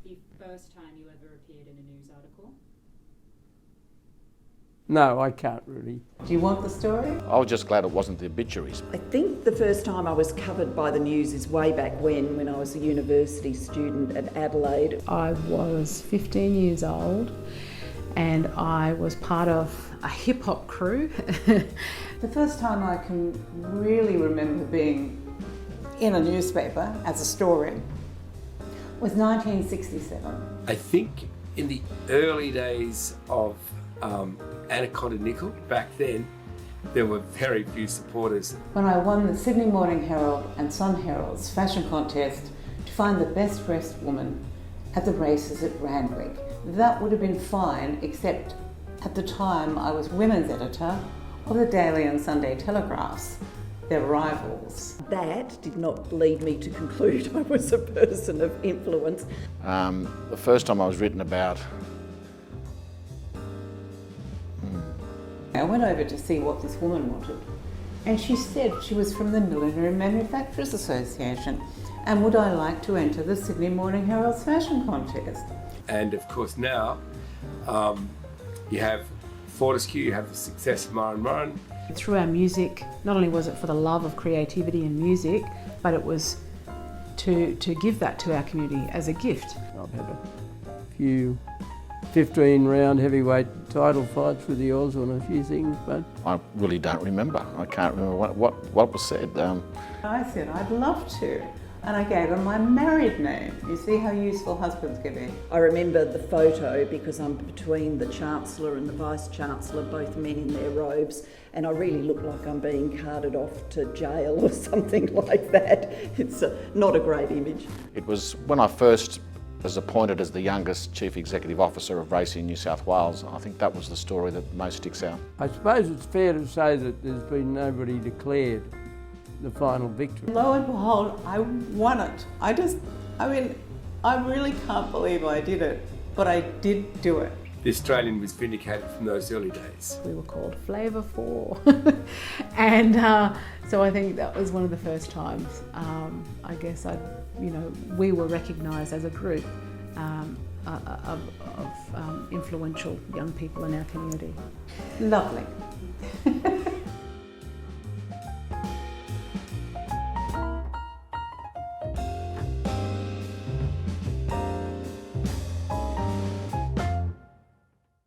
the first time you ever appeared in a news article? No, I can't really. Do you want the story? I was just glad it wasn't the obituaries. I think the first time I was covered by the news is way back when I was a university student at Adelaide. I was 15 years old and I was part of a hip hop crew. The first time I can really remember being in a newspaper as a story was 1967. I think in the early days of Anaconda Nickel, back then, there were very few supporters. When I won the Sydney Morning Herald and Sun Herald's fashion contest to find the best dressed woman at the races at Randwick. That would have been fine, except at the time I was women's editor of the Daily and Sunday Telegraphs, their rivals. That did not lead me to conclude I was a person of influence. The first time I was written about, I went over to see what this woman wanted, and she said she was from the Millinery Manufacturers Association and would I like to enter the Sydney Morning Herald's fashion contest. And of course now, you have Fortescue, you have the success of Murrin. Through our music, not only was it for the love of creativity and music, but it was to give that to our community as a gift. I've had a few 15-round heavyweight title fights with the Oz on a few things, but I really don't remember. I can't remember what was said. I said I'd love to, and I gave her my married name. You see how useful husbands can be. I remember the photo because I'm between the Chancellor and the Vice-Chancellor, both men in their robes, and I really look like I'm being carted off to jail or something like that. It's not a great image. It was when I first was appointed as the youngest Chief Executive Officer of Racing New South Wales. I think that was the story that most sticks out. I suppose it's fair to say that there's been nobody declared the final victory. Lo and behold, I won it. I really can't believe I did it, but I did do it. The Australian was vindicated from those early days. We were called Flava 4. And so I think that was one of the first times, I guess, we were recognised as a group of influential young people in our community. Lovely.